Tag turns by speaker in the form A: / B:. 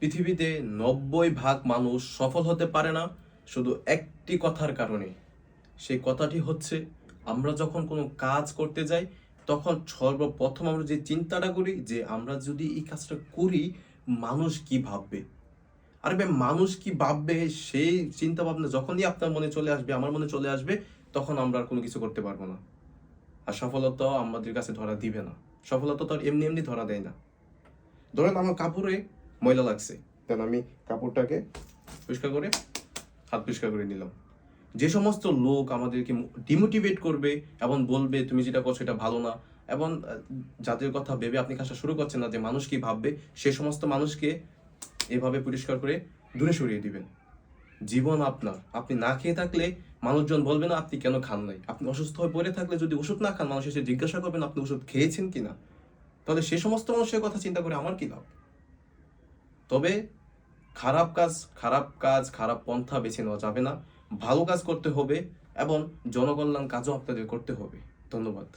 A: পৃথিবীতে 90% মানুষ সফল হতে পারে না শুধু একটি কথার কারণে। সেই কথাটি হচ্ছে, আমরা যখন কোনো কাজ করতে যাই তখন সর্বপ্রথম আমরা যে চিন্তাটা করি যে আমরা যদি এই কাজটা করি মানুষ কি ভাববে। আরে ভাই, মানুষ কি ভাববে সেই চিন্তা ভাবনা যখনই আপনার মনে চলে আসবে, আমার মনে চলে আসবে, তখন আমরা আর কোনো কিছু করতে পারবো না। আর সফলতা আমাদের কাছে ধরা দিবে না। সফলতা তো আর এমনি এমনি ধরা দেয় না। ধরেন আমার কাপড়ে ময়লা লাগছে, দেন আমি কাপড়টাকে পরিষ্কার করে হাত পরিষ্কার করে নিলাম। যে সমস্ত লোক আমাদেরকে ডিমোটিভেট করবে এবং বলবে তুমি যেটা করছো এটা ভালো না, এবং যাদের কথা ভেবে আপনি কাজটা শুরু করছেন না যে মানুষ কি ভাববে, সে সমস্ত মানুষকে এভাবে পরিষ্কার করে দূরে সরিয়ে দিবেন। জীবন আপনার, আপনি না খেয়ে থাকলে মানুষজন বলবে না আপনি কেন খান নাই। আপনি অসুস্থ হয়ে পড়ে থাকলে যদি ওষুধ না খান, মানুষ এসে জিজ্ঞাসা করবেন আপনি ওষুধ খেয়েছেন কিনা। তাহলে সে সমস্ত মানুষের কথা চিন্তা করে আমার কি লাভ। তবে খারাপ পন্থা বেছে নেওয়া যাবে না। ভালো কাজ করতে হবে এবং জনকল্যাণ কাজও আপনাদের করতে হবে। ধন্যবাদ।